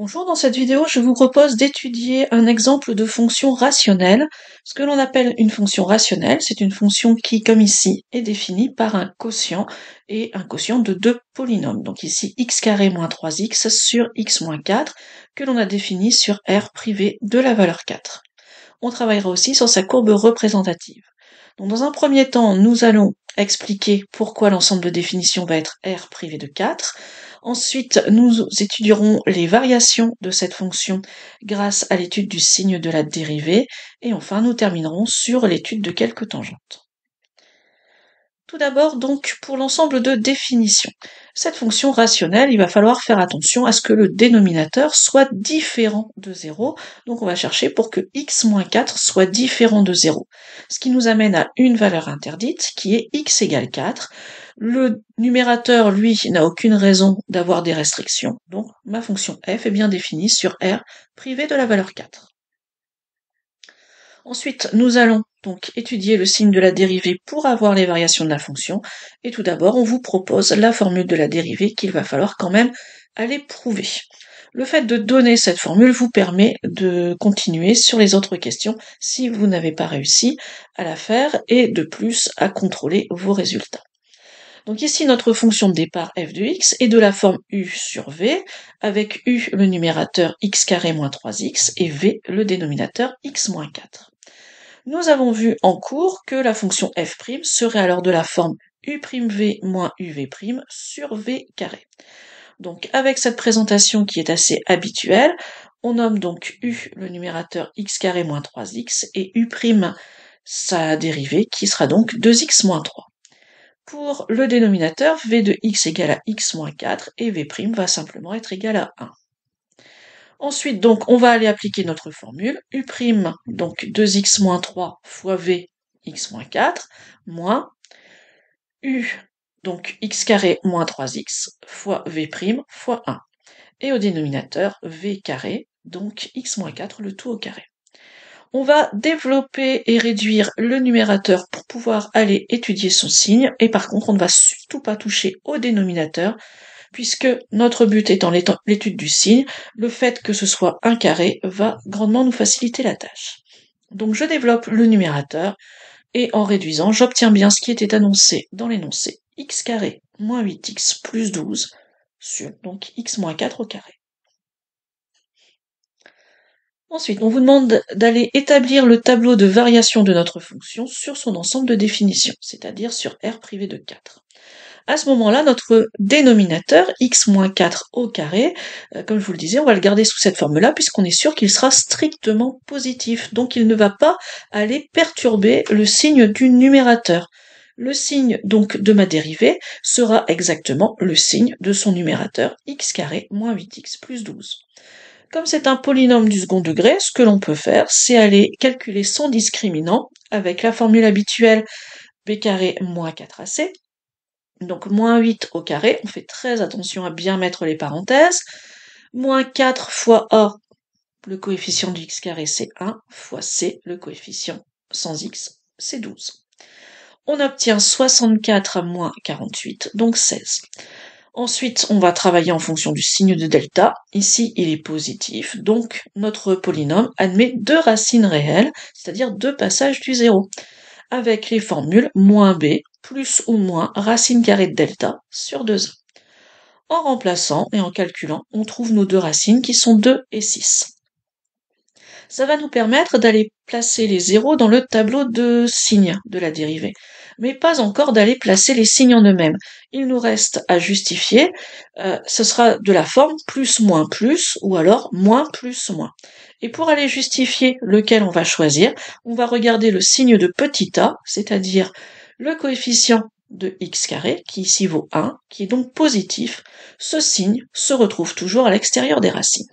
Bonjour, dans cette vidéo, je vous propose d'étudier un exemple de fonction rationnelle. Ce que l'on appelle une fonction rationnelle, c'est une fonction qui, comme ici, est définie par un quotient et un quotient de deux polynômes. Donc ici, x carré moins 3x sur x moins 4, que l'on a défini sur R privé de la valeur 4. On travaillera aussi sur sa courbe représentative. Donc dans un premier temps, nous allons expliquer pourquoi l'ensemble de définition va être R privé de 4. Ensuite, nous étudierons les variations de cette fonction grâce à l'étude du signe de la dérivée. Et enfin, nous terminerons sur l'étude de quelques tangentes. Tout d'abord, donc, pour l'ensemble de définition. Cette fonction rationnelle, il va falloir faire attention à ce que le dénominateur soit différent de 0. Donc on va chercher pour que x-4 soit différent de 0. Ce qui nous amène à une valeur interdite, qui est x égale 4. Le numérateur, lui, n'a aucune raison d'avoir des restrictions. Donc ma fonction f est bien définie sur R privé de la valeur 4. Ensuite, nous allons donc étudier le signe de la dérivée pour avoir les variations de la fonction. Et tout d'abord, on vous propose la formule de la dérivée qu'il va falloir quand même aller prouver. Le fait de donner cette formule vous permet de continuer sur les autres questions si vous n'avez pas réussi à la faire et de plus à contrôler vos résultats. Donc ici, notre fonction de départ f de x est de la forme u sur v, avec u le numérateur x carré moins 3x et v le dénominateur x moins 4. Nous avons vu en cours que la fonction f' serait alors de la forme u'v moins uv' sur v carré. Donc avec cette présentation qui est assez habituelle, on nomme donc u le numérateur x carré moins 3x et u' sa dérivée qui sera donc 2x moins 3. Pour le dénominateur, v de x égale à x moins 4 et v' va simplement être égal à 1. Ensuite, donc, on va aller appliquer notre formule, u', donc 2x moins 3 fois v, x moins 4, moins u, donc x carré moins 3x, fois v' fois 1. Et au dénominateur, v carré, donc x moins 4, le tout au carré. On va développer et réduire le numérateur pour pouvoir aller étudier son signe, et par contre, on ne va surtout pas toucher au dénominateur, puisque notre but étant l'étude du signe, le fait que ce soit un carré va grandement nous faciliter la tâche. Donc je développe le numérateur, et en réduisant, j'obtiens bien ce qui était annoncé dans l'énoncé, x carré moins 8x plus 12 sur donc x moins 4 au carré. Ensuite, on vous demande d'aller établir le tableau de variation de notre fonction sur son ensemble de définitions, c'est-à-dire sur R privé de 4. À ce moment-là, notre dénominateur, x-4 au carré, comme je vous le disais, on va le garder sous cette forme-là, puisqu'on est sûr qu'il sera strictement positif. Donc il ne va pas aller perturber le signe du numérateur. Le signe donc de ma dérivée sera exactement le signe de son numérateur, x carré moins 8x plus 12. Comme c'est un polynôme du second degré, ce que l'on peut faire, c'est aller calculer son discriminant avec la formule habituelle b carré moins 4ac. Donc moins 8 au carré, on fait très attention à bien mettre les parenthèses. Moins 4 fois a, le coefficient du x carré c'est 1, fois c, le coefficient sans x, c'est 12. On obtient 64 moins 48, donc 16. Ensuite, on va travailler en fonction du signe de delta. Ici, il est positif, donc notre polynôme admet deux racines réelles, c'est-à-dire deux passages du zéro, avec les formules moins b plus ou moins racine carrée de delta sur 2a. En remplaçant et en calculant, on trouve nos deux racines qui sont 2 et 6. Ça va nous permettre d'aller placer les zéros dans le tableau de signes de la dérivée, mais pas encore d'aller placer les signes en eux-mêmes. Il nous reste à justifier, ce sera de la forme plus, ou alors moins plus, moins. Et pour aller justifier lequel on va choisir, on va regarder le signe de petit a, c'est-à-dire le coefficient de x carré, qui ici vaut 1, qui est donc positif. Ce signe se retrouve toujours à l'extérieur des racines.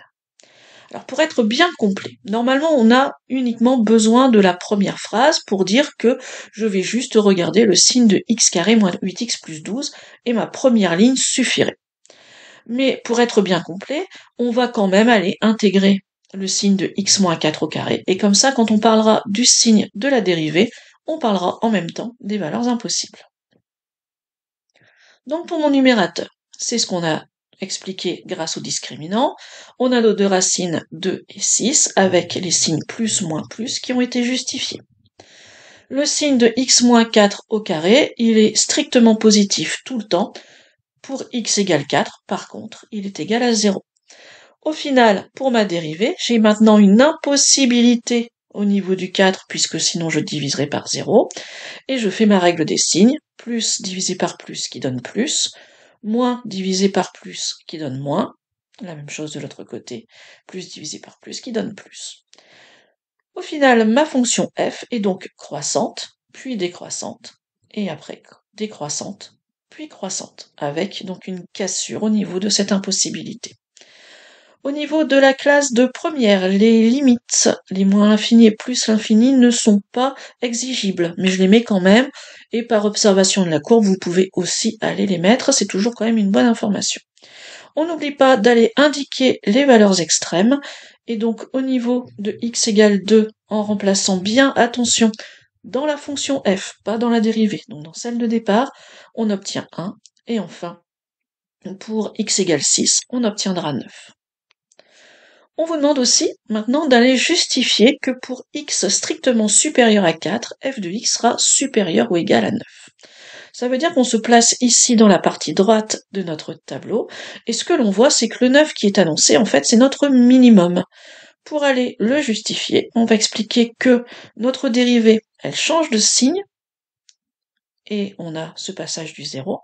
Alors pour être bien complet, normalement on a uniquement besoin de la première phrase pour dire que je vais juste regarder le signe de x carré moins 8x plus 12 et ma première ligne suffirait. Mais pour être bien complet, on va quand même aller intégrer le signe de x moins 4 au carré, et comme ça quand on parlera du signe de la dérivée, on parlera en même temps des valeurs impossibles. Donc pour mon numérateur, c'est ce qu'on a expliqué grâce au discriminant. On a nos deux racines 2 et 6 avec les signes plus, moins, plus qui ont été justifiés. Le signe de x moins 4 au carré, il est strictement positif tout le temps. Pour x égale 4, par contre, il est égal à 0. Au final, pour ma dérivée, j'ai maintenant une impossibilité au niveau du 4, puisque sinon je diviserai par 0, et je fais ma règle des signes, plus divisé par plus qui donne plus, moins divisé par plus qui donne moins, la même chose de l'autre côté, plus divisé par plus qui donne plus. Au final, ma fonction f est donc croissante, puis décroissante, et après décroissante, puis croissante, avec donc une cassure au niveau de cette impossibilité. Au niveau de la classe de première, les limites, les moins l'infini et plus l'infini ne sont pas exigibles, mais je les mets quand même, et par observation de la courbe, vous pouvez aussi aller les mettre, c'est toujours quand même une bonne information. On n'oublie pas d'aller indiquer les valeurs extrêmes, et donc au niveau de x égale 2, en remplaçant bien, attention, dans la fonction f, pas dans la dérivée, donc dans celle de départ, on obtient 1, et enfin, pour x égale 6, on obtiendra 9. On vous demande aussi maintenant d'aller justifier que pour x strictement supérieur à 4, f de x sera supérieur ou égal à 9. Ça veut dire qu'on se place ici dans la partie droite de notre tableau, et ce que l'on voit, c'est que le 9 qui est annoncé, en fait, c'est notre minimum. Pour aller le justifier, on va expliquer que notre dérivée, elle change de signe, et on a ce passage du 0.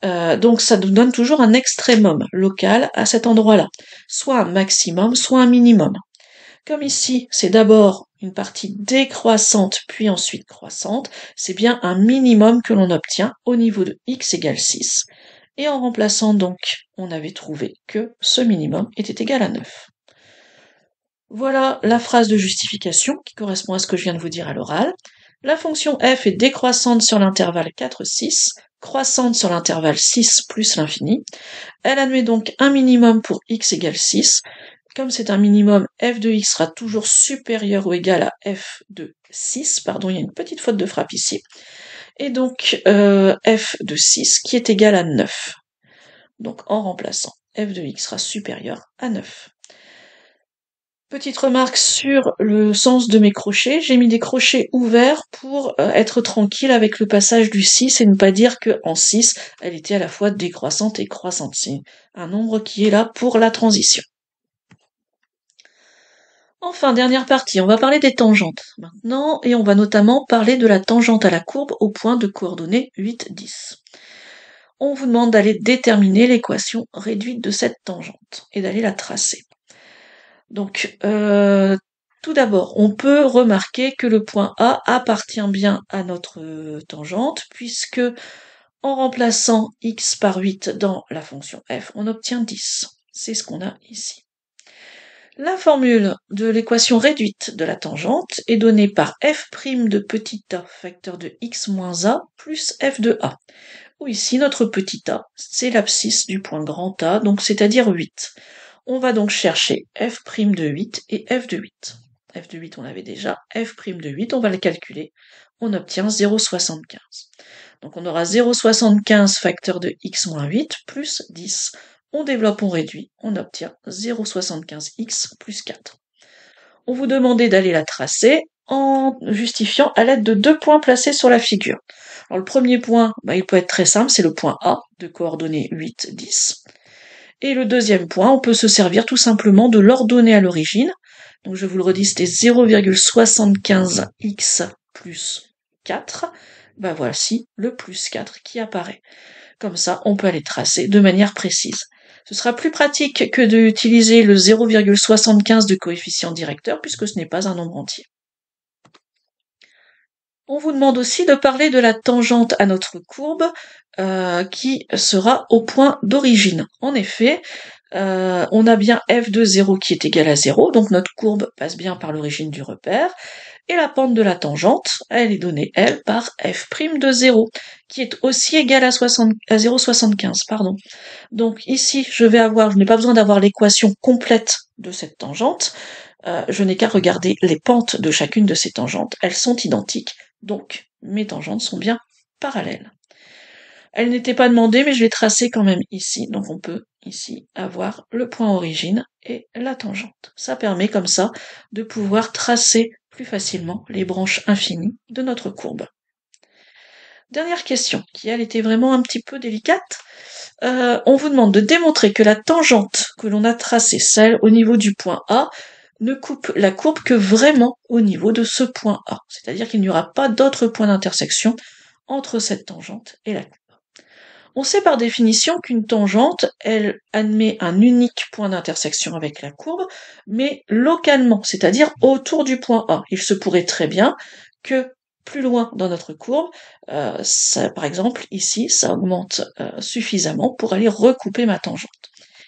Donc ça nous donne toujours un extrémum local à cet endroit-là, soit un maximum, soit un minimum. Comme ici, c'est d'abord une partie décroissante, puis ensuite croissante, c'est bien un minimum que l'on obtient au niveau de x égale 6. Et en remplaçant donc, on avait trouvé que ce minimum était égal à 9. Voilà la phrase de justification qui correspond à ce que je viens de vous dire à l'oral. La fonction f est décroissante sur l'intervalle 4, 6, croissante sur l'intervalle 6 plus l'infini. Elle admet donc un minimum pour x égale 6. Comme c'est un minimum, f de x sera toujours supérieur ou égal à f de 6. Pardon, il y a une petite faute de frappe ici. Et donc f de 6 qui est égal à 9. Donc en remplaçant, f de x sera supérieur à 9. Petite remarque sur le sens de mes crochets, j'ai mis des crochets ouverts pour être tranquille avec le passage du 6 et ne pas dire que en 6, elle était à la fois décroissante et croissante. C'est un nombre qui est là pour la transition. Enfin, dernière partie, on va parler des tangentes maintenant, et on va notamment parler de la tangente à la courbe au point de coordonnées 8, 10. On vous demande d'aller déterminer l'équation réduite de cette tangente et d'aller la tracer. Donc, tout d'abord, on peut remarquer que le point A appartient bien à notre tangente, puisque en remplaçant x par 8 dans la fonction f, on obtient 10. C'est ce qu'on a ici. La formule de l'équation réduite de la tangente est donnée par f' de petit a, facteur de x moins a, plus f de a. Où ici, notre petit a, c'est l'abscisse du point grand A, donc c'est-à-dire 8. On va donc chercher f' de 8 et f de 8. F de 8, on l'avait déjà. F' de 8, on va le calculer. On obtient 0,75. Donc on aura 0,75 facteur de x moins 8 plus 10. On développe, on réduit, on obtient 0,75x plus 4. On vous demandait d'aller la tracer en justifiant à l'aide de deux points placés sur la figure. Alors le premier point, il peut être très simple, c'est le point A, de coordonnées 8, 10. Et le deuxième point, on peut se servir tout simplement de l'ordonnée à l'origine. Donc je vous le redis, c'était 0,75x plus 4. Voici le plus 4 qui apparaît. Comme ça, on peut aller tracer de manière précise. Ce sera plus pratique que d'utiliser le 0,75 de coefficient directeur, puisque ce n'est pas un nombre entier. On vous demande aussi de parler de la tangente à notre courbe, qui sera au point d'origine. En effet, on a bien f de 0 qui est égal à 0, donc notre courbe passe bien par l'origine du repère, et la pente de la tangente, elle est donnée, elle, par f' de 0, qui est aussi égal à 0,75, pardon. Donc ici, je n'ai pas besoin d'avoir l'équation complète de cette tangente, je n'ai qu'à regarder les pentes de chacune de ces tangentes, elles sont identiques, donc mes tangentes sont bien parallèles. Elle n'était pas demandée, mais je l'ai tracée quand même ici. Donc on peut ici avoir le point origine et la tangente. Ça permet comme ça de pouvoir tracer plus facilement les branches infinies de notre courbe. Dernière question, qui elle était vraiment un petit peu délicate. On vous demande de démontrer que la tangente que l'on a tracée, celle au niveau du point A, ne coupe la courbe que vraiment au niveau de ce point A. C'est-à-dire qu'il n'y aura pas d'autre point d'intersection entre cette tangente et la courbe. On sait par définition qu'une tangente, elle admet un unique point d'intersection avec la courbe, mais localement, c'est-à-dire autour du point A. Il se pourrait très bien que plus loin dans notre courbe, par exemple, ici, ça augmente suffisamment pour aller recouper ma tangente.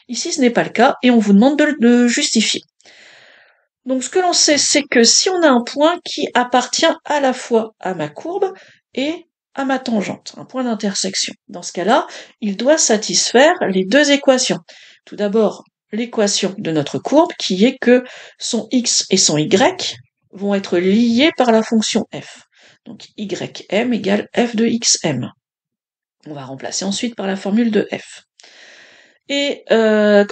Ici, ce n'est pas le cas et on vous demande de le justifier. Donc, ce que l'on sait, c'est que si on a un point qui appartient à la fois à ma courbe et à ma tangente, un point d'intersection. Dans ce cas-là, il doit satisfaire les deux équations. Tout d'abord, l'équation de notre courbe, qui est que son x et son y vont être liés par la fonction f. Donc ym égale f de xm. On va remplacer ensuite par la formule de f. Et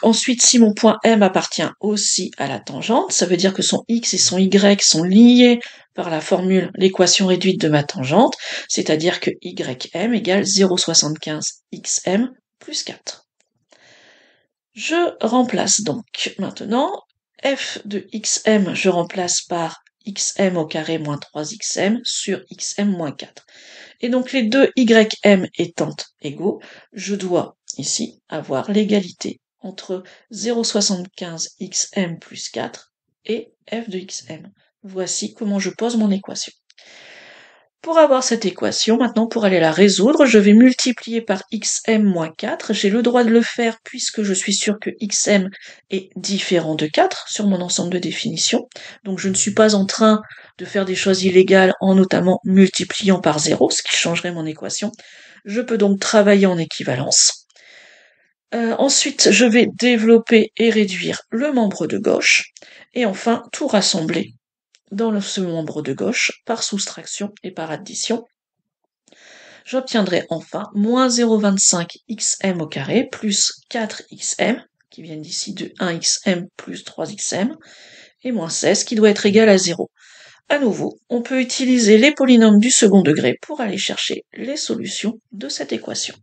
ensuite, si mon point M appartient aussi à la tangente, ça veut dire que son x et son y sont liés par la formule, l'équation réduite de ma tangente, c'est-à-dire que ym égale 0,75 xm plus 4. Je remplace donc maintenant f de xm, je remplace par xm au carré moins 3xm sur xm moins 4. Et donc les deux ym étant égaux, je dois ici avoir l'égalité entre 0,75 xm plus 4 et f de xm. Voici comment je pose mon équation. Pour avoir cette équation, maintenant pour aller la résoudre, je vais multiplier par xm moins 4. J'ai le droit de le faire puisque je suis sûr que xm est différent de 4 sur mon ensemble de définition. Donc je ne suis pas en train de faire des choses illégales en notamment multipliant par 0, ce qui changerait mon équation. Je peux donc travailler en équivalence. Ensuite, je vais développer et réduire le membre de gauche. Et enfin, tout rassembler dans ce membre de gauche par soustraction et par addition. J'obtiendrai enfin moins 0,25 xm au carré plus 4xm, qui viennent d'ici de 1xm plus 3xm, et moins 16 qui doit être égal à 0. À nouveau, on peut utiliser les polynômes du second degré pour aller chercher les solutions de cette équation.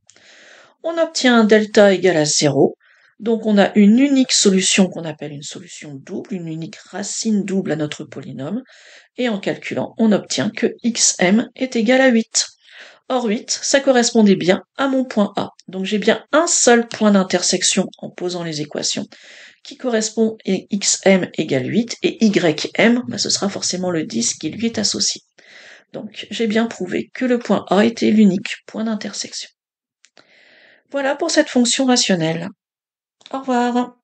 On obtient un delta égal à 0, donc on a une unique solution qu'on appelle une solution double, une unique racine double à notre polynôme, et en calculant, on obtient que xm est égal à 8. Or 8, ça correspondait bien à mon point A. Donc j'ai bien un seul point d'intersection en posant les équations, qui correspond à xm égale 8, et ym, ce sera forcément le 10 qui lui est associé. Donc j'ai bien prouvé que le point A était l'unique point d'intersection. Voilà pour cette fonction rationnelle. Au revoir.